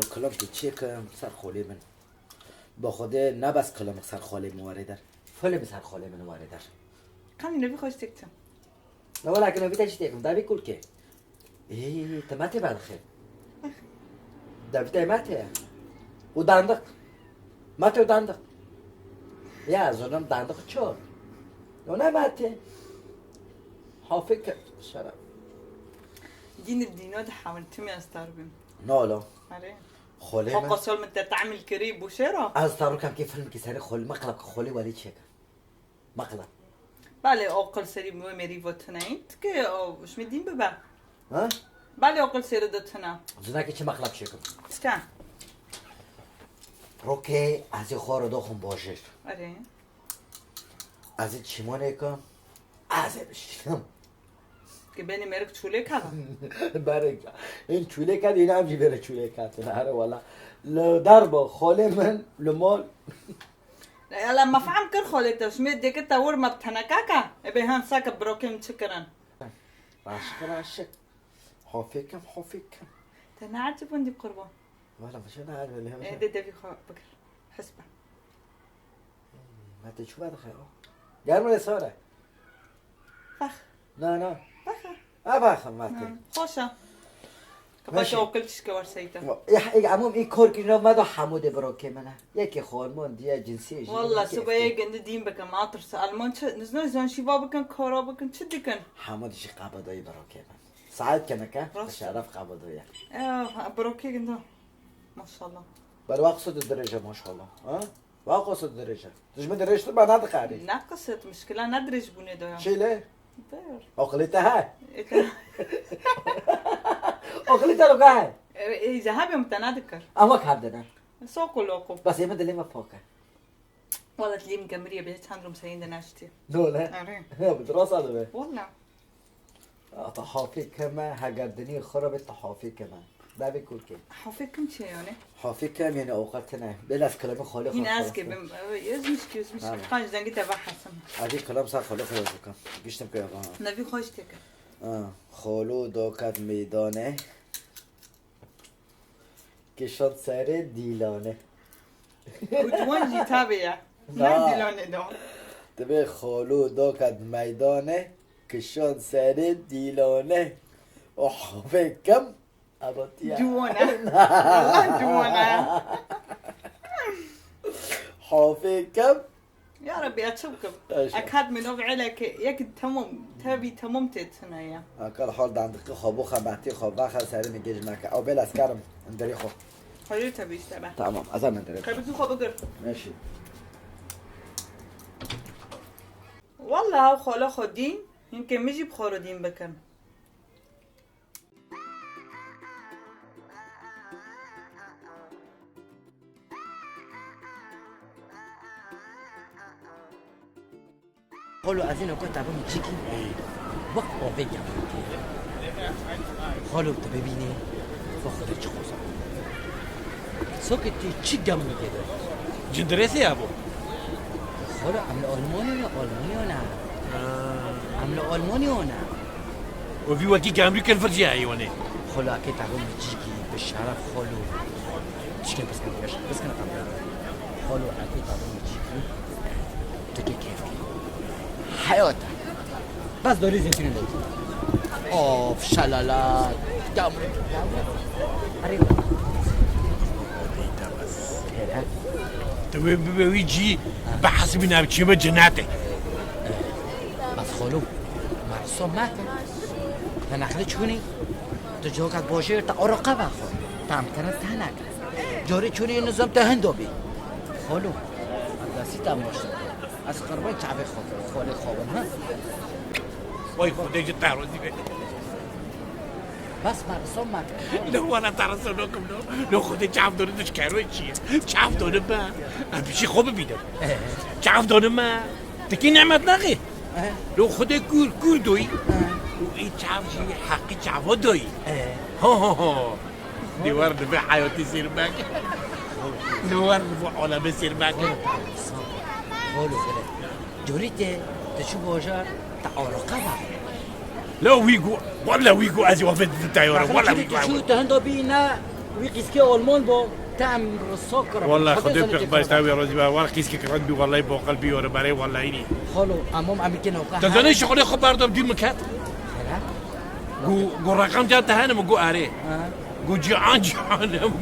کلام که چیه که سر خالی من با خود نبس کلام سر خالی مواره در فلم سر خالی من مواره در خانی نبی خوش تکتم نه ولی اگه نبی تشتی تکم دبی کل که ای تماتی بعد خیر دبی تماتی و دندق ماته و دندق یا از اونم دندق چور نه ماته حافظ شرم دين الدينات حاولتمي استربم نه لا عليه خالی حق من صول مت تعمل كريب وشرا از تارو کم که فیلم که سر خالی مقلب که خالی ولی چیه مقلب بله عقل سری مو مری وتنايت كي وش مدين ببا ها بله عقل سری دتنا زنا که چه مقلب شکم استان رو که از خور دو خون باشه عليه از چیمانه که از بشیم که بینی مرک چوله کلا برای این چوله کرد این هم جی بره چوله کرد نه والا در با خاله من لمال لا ما فهم كر خولت وش مدي كتا ور ما بتنكاكا ابي هان ساك بروكم شكرا راشك حافظكم حافظكم تنعجب وندي بقربان والا مش انا عارف اللي ايه هو ده دبي خو بكر حسبه ما تشوف هذا خير قال من سورة فخ لا فخ ابا ما خوشا كباش ماشي. اوكلتش كوار سيتا ای عموم این کار که ما دو حمود براکه منه یکی خانمان دیگه جنسی والله سبايا قند دين بك ما ترس المان نزنا زان شيفا بكن كارا بكن شدكن حمودش قبضایی براکه من سعید کنه که راست. شرف قبضایی بروكي قند ما شاء الله بل وقصد الدرجة ما شاء الله ها وقصد الدرجة تجمع درجة ما نادق عليه نقصت مشكلة ندرج بني دويا شي ليه داير أقلتها أقلتها لو قاعد ذهبي متنادكر أما كابدنا سوقو لوقو بس يمد اللي ما فوقه والله تليم قمرية بيت هندرم سيين دناشتي دولا أرين بدراسة هذا به والله طحافي كما هجردني خرب الطحافي كمان ده بيقول كده حافظكم شي يعني حافي كم يعني أوقاتنا بلا في كلام خالي هنا اسكي يزمش نعم. خانج دنگي تبع حسن هذه كلام صار خالي خالي كم قشتم كده نبي خوش تك خالو داكت ميدانه که شد سر دیلانه وجوان جي تابع لا. ما دلون دو تبه خالو داکت میدانه که شد سر دیلانه احوه کم اباتیه جوانا والله جوانا حافه کم يا ربي اتشوكب أيش. اكاد من عليك يك تمام تبي تممت هنايا اکل حال دندقی خوابو خبتی خواب وقت سری میگیج نکه او بل از کرم اندری خواب حلو تبيش تبع تمام از من اندری خواب خبيتو خو بقر ماشي والله هاو خاله خودين يمكن مجي بخارو دين بكن خالو از این اوقات تبا میچیکی وقت آوه گم خالو تو ببینی و خودت چه خوزم ساکتی چی گم میگیره جندرسي يا ابو خالو عمل آلمانی یا آلمانی یا نه عمل آلمانی یا نه وفي وكيك امريكان فرجي ايواني خالو اکی تبا میچیکی به شرف خالو چیکن بس کنم بس کنم خالو اکی تبا میچیکی تو که کیف کنی حیاتا بس داری زنتونی داری آف شلالات دامره اره تو ويجي بحث بنا بشيما جناتي بس خالو مرسوم ماته تنخلی چونی تو جاکت باشه تا آرقه بخور تم کنه تنک جاری چونی نظام تهندو بی خالو دستی تم باشه از قربای تعبه خاله خوابن ها واي خدي جت تعرضي بس مرسوم ماته لو انا تعرضونكم لو خدي تعرف دون دش كاروي شي تعرف دون ما بشي خوب بيدم تعرف دون ما تكي نعمت نغي لو خدي كول دوي وإي تعرف شي حقي تعرف دوي ها دي ورد في حياتي سير باك دي ورد في علماء سير باك خالو كده جوریته تشو باشه تا آرقه بخور لا ويجو ولا ويجو ازي وفد الطياره ولا ويجو شو تهندو بينا ويقيسكي ألمان با تعم سكر والله خدي بقى تاوي روزي والله قيسك كرد بي والله بو قلبي ور بري والله اني خلو امام امريكا نوقع تزني شغلي خبر دير مكات قو رقم جات هنا مقو اري قو جوعان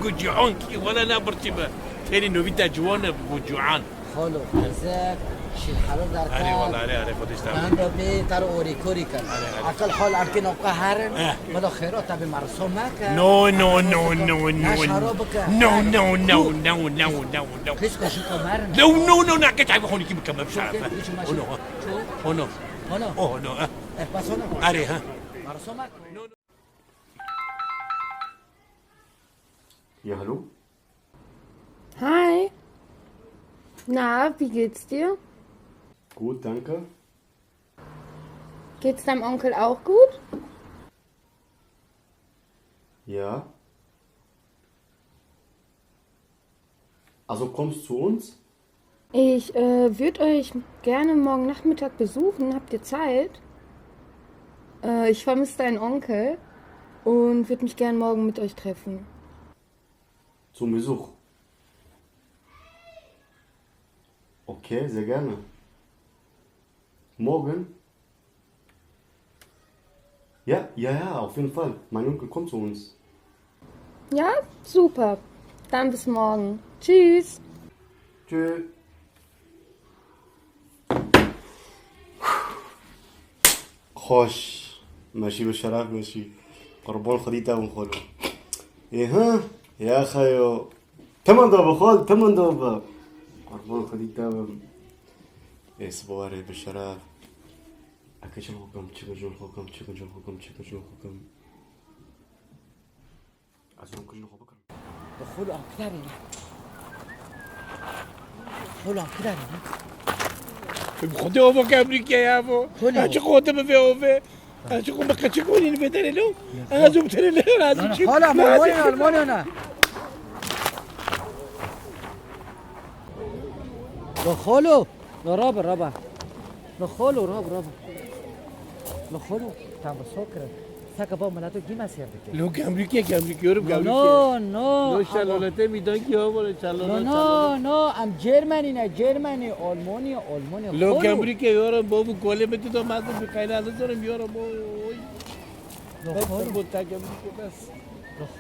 قو جوعان كي ولا لا برتبه تاني نوبيتا جوان قو جوعان خلو هزاك شي الحلال دار اري والله اري خديش تاوي من بي ترى اوري كوري كان اقل حال امكن نوقع هرن ماذا خيرات تبي مرسوم ماك نو نو نو نو نو نو نو نو نو نو نو كيس كشي كمارن نو نو نو ناكت عيب خوني كي بكمل بشعب هنا هنا هنا بس هنا اري ها مرسوم ماك Ja, hallo? Hi. Na, wie geht's dir? Gut, danke. Geht's deinem Onkel auch gut? Ja. Also kommst zu uns? Ich würde euch gerne morgen Nachmittag besuchen. Habt ihr Zeit? Ich vermisse deinen Onkel und würde mich gerne morgen mit euch treffen. Zum Besuch. Okay, sehr gerne. Morgen? Ja, auf jeden Fall. Mein Onkel kommt zu uns. Ja, super. Dann bis morgen. Tschüss. Tschüss. خوش ماشي بالشرف ماشي قربان خديته ونخلو ايه ها يا خيو تمن دوبه خال تمن دوبه قربان خديته ايه صباري بالشرف اكشن حكم تشكجون حكم تشكجون حكم تشكجون حكم ازون كل حكم خلو أكثرين خلو أكثرين خدي اوفو كامريكا يا ابو هنا. اش قوت ما في اوفي اش قوم بكتشكوني نبدل له انا زوبت له لازم شيء خلو ألمانيا أنا خلو رابا خلو رابا خلو تعال سكر ساكا با ملاتو کی مسیر بکن لو كامريكا يورب نو كامريكا نو لو شالولته میدان کی ها شالولته نو ام جرمنی نه جرمنی آلمانی لو كامريكا يورب بابو كوله بده تو ما تو بخير هذا دارم يورب خلو بوتا كامريكا بس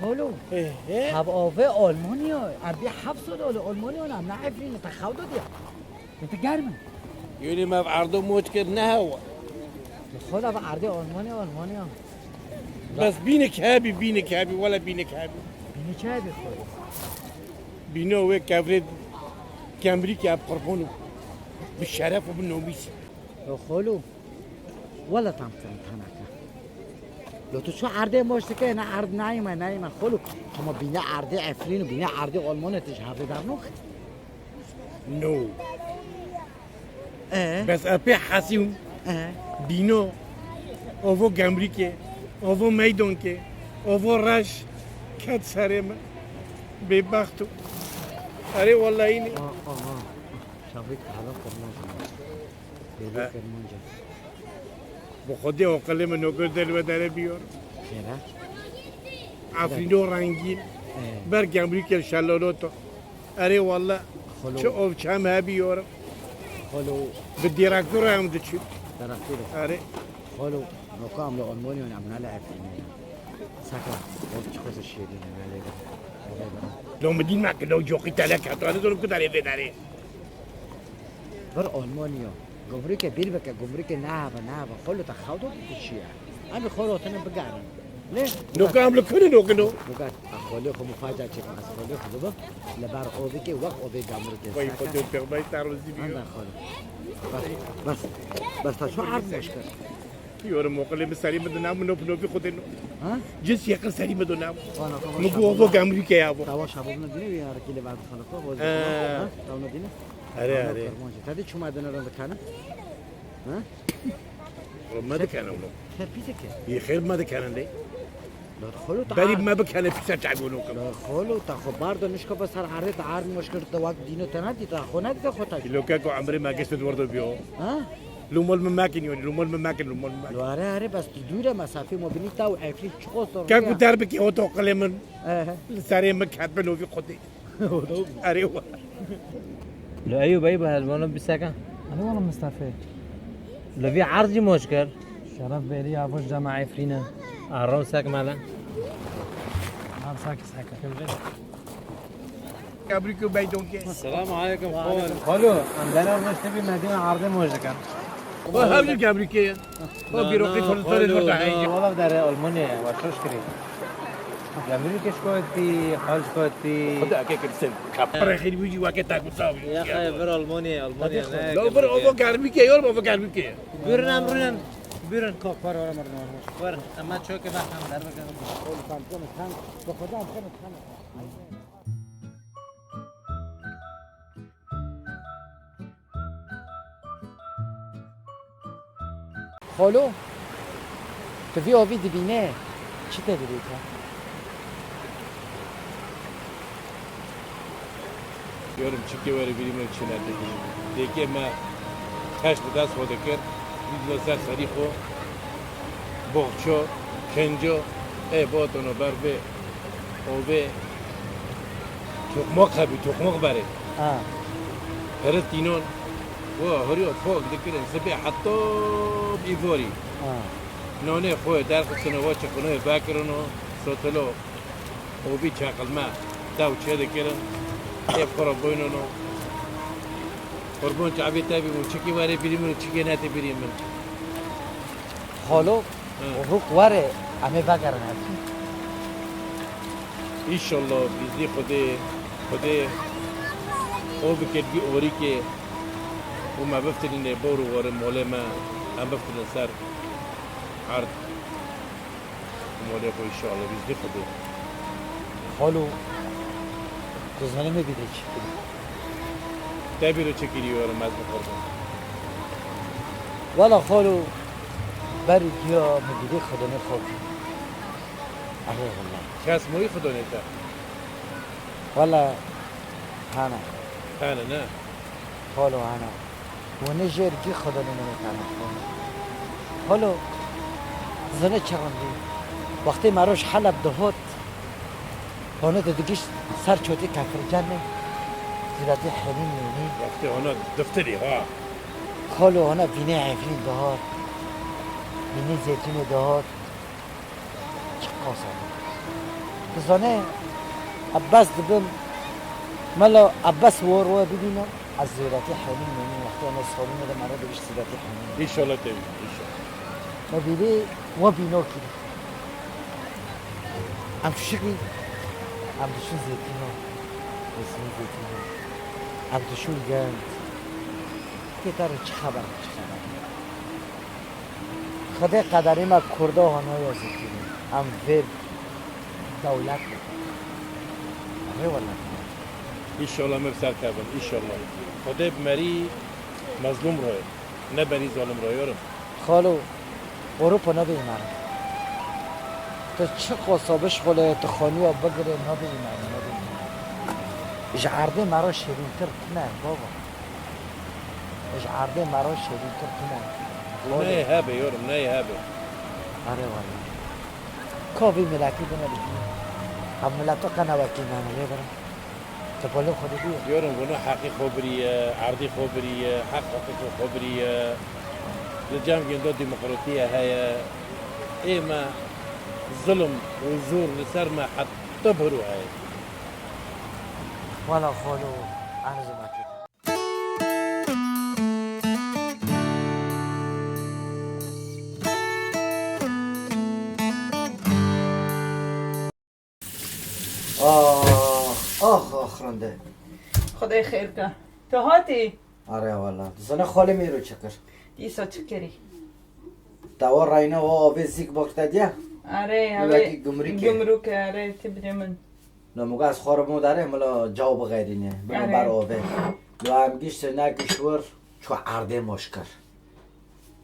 خلو ايه هب آوه آلمانیا ام بی $7 آلمانیا نه نعرفین تخود دیا انت گرمه يوني ما بعرضه موت كده هوا خلو اب عرض آلمانیا بس بينك هابي ولا بينك هابي بینی چه بخوری بينو ويك كافريد كامريكا بقربونه بالشرف وبالنوميس خلو ولا تام تنکه لو تو چه عرضه ماشته که نه عرض نیمه خلو اما بینه عرضه افرین و بینه عرضه آلمان تش عرضه در نوخ نو بس ابي حاسيون بينو اوفو كامريكا اوفو ميدونكي اوفو راش كات ساريما ببختو اري والله اني شافيك حالا کرمانجا بخودي اقل من نوكر دل وداره بيور خیره عفرينو رنگين بر كامريكا شالولوتو اري والله شو اوف شام هابي يور خلو بالديراكتور هم دتشو درختیره اري خلو نوکا عملو آلمانی و نعمنا لعفرینه ساکا وقت چه خوز شیرینه لو مدين معك لو جوقي تلاك هذا دول كنت عليه في داري بر آلمانیا گمرک بیر بکه گمرک نه خلو تخودو بکشیه امی خلو تنم بگرم نه نو كامل كل نو كنو بگرد خلو خو مفاجأه چه کنه خلو خلو لبر آبی که وقت آبی گمرک باي خدو بيرباي تاروزي بيو اندر خلو بس تا شو عرض مشکل يور موقع مساري مدنا منو بنو خدنو ها جنس يقل ساري مدنا وانا مگو ابو امريكا يا ابو توا شباب ندینه یا رکیل بعد خلقا باز توا ندینه اري تدی چه مدنه رو بکنه ها ما ده كانوا خیر پیته که هي خير ما ده كان لي لا خلو بري ما بكان في تعبونو لا خلو تا خو بردنش که بسر عرض عرض مشکل تو وقت دینو تنادی تا خو ندی خو تا لو كاكو عمري ما قست وردو بيو ها رومال ممکن یعنی رومال ممکن آره بس دوره مسافه ما بینی تا و عفری چقدر سر که گودر بکی اوتو قل من سری مکت بنوی خودی آره و لو أيوب أيوب هالمانو بسكن أنا والله مصطفى لو في عرضي مشكل شرف بيلي عفوش جماعة عفرينا عرام ساك مالا عم ساكت کبریکو بیدون که السلام عليكم خالو عندنا مشتبه مدينة عرضي مشكل و همین کبریکه و بیروقی فرستاد فردا هایی والله در ألمانيا وشوش كري جميل كيش كوتي خالص كوتي خدا که کردن کپر خیلی بیجی وقت تاکو ساوی يا أخي بر ألمانيا لو بر اوو کبریکه یار بابا کبریکه برن کار وارم برن اما چون که وقتم در خالو تو وی آوی دبینه چی تا بری تو؟ یارم چی که وری بریم چی نداریم دیگه ما کاش به دست خود کرد ویدیو سر سری خو بخشو کنجو باتونو بر به او به تخمق خبی تخمق بره هرت تینون و هریو فوق دکرن سبی حتی بیواری نانه خوی در خستنو و چکنوی باکرنو سوتلو او بی چاقل ما داو چه دکرن خورا بوینونو قربان چعبی تابی مون چکی واره بیریمون چکی ناتی بیریمون خالو روک واره همه بگرن ایشالله بیزی خود او بکردی اوری که او ما بفترین بورو واره موله ما هم بفترین سر عرض موله خو ایشالله بیزی خود خالو کزانه میبیده چی کنی؟ تابی رو چکیری واره مزم قربان والا خالو بری گیا میبیده خدا نخواد آره والله کس موی خدا نیتا والا هانا نه خالو هانا و نجرگی خدا نمیتونه خالو زنه چغندی وقتی مراش حلب دهات هانه دیگیش سر چوتی کفر جنه زیراتی حنین میونی وقتی اونا دفتری ها خالو هانا بینه عفرین دهات بینه زیتون دهات چه قاسم بزانه عباس دبم ملا عباس وارو ببینم از زیراتی حنین میونی وقتی انا سالونه ده مرا دویش زیراتی حنین ایشالله تابی ایشالله نبیده و بینا کلی هم تو شکلی هم توشون زیتون ها رسمی زیتون ها هم توشون گند که داره چه خبر خدا قدری ما کرده هانوی از زیتون هم ویر دولت آره والله ایشالله مبسر کردم ایشالله خدا بمری مظلوم روی نه بری ظالم روی یارم خالو اروپا نبیمن تو چه قصابش خاله تو خانی ها بگره نبیمن اجعرده مرا شیرین تر کنه بابا اجعرده مرا شیرین تر کنه نه هبه یارم نه هبه آره والله کافی ملکی بنا بگی هم ملتا کنه وکی نانه برم تو بالو خودی بیه یارم گناه حقی خبریه عرضی خبریه حق خبریه لجام گندو ديمقراطية هيا إما ظلم وزور لسر ما حتى بهرو هاي والا خالو أنا زماكي آخرنده خدای خیر که تو هاتی آره والا زنه خاله میرو چکر دیسا چکری دوا راینا و آوه زیگ باکتا دیا آره اوکی گمرکه. آره تبری من نموگه از خارمو داره ملا جواب غیرینه بگم آره. بر آوه لو هم گیشت نگشور چو عرده مشکر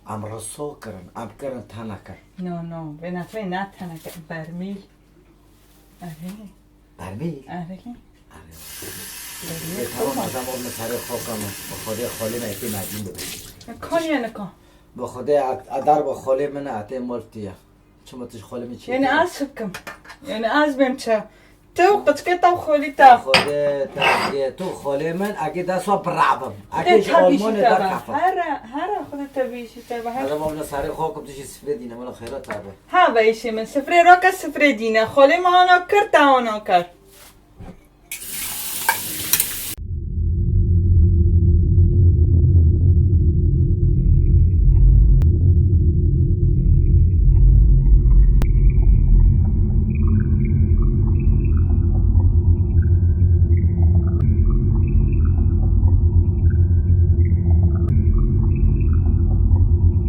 ام رسو کرن ام کرن تنکر نو به نفعه نه تنکه برمیل آره برمی؟ آره به تمام از هم آب سر خاکم بخاطر خاله مهدی مدین ببینید کن یا نکن با خدا ادار با خاله من عته مالتیه چما تش خاله می چی یعنی از حکم یعنی از بیم چه تو قطکه تا خالی تا خدا تاگه تو خاله من اگه دستو برابم اگه تبیشی آلمان تا در کفا هر خود تبیشی تا حالا ما سر خواب تش سفره دینه مال خیرات تابه ها بایشی من سفره را که سفره دینه خالی ما آنا کرد تا آنا کرد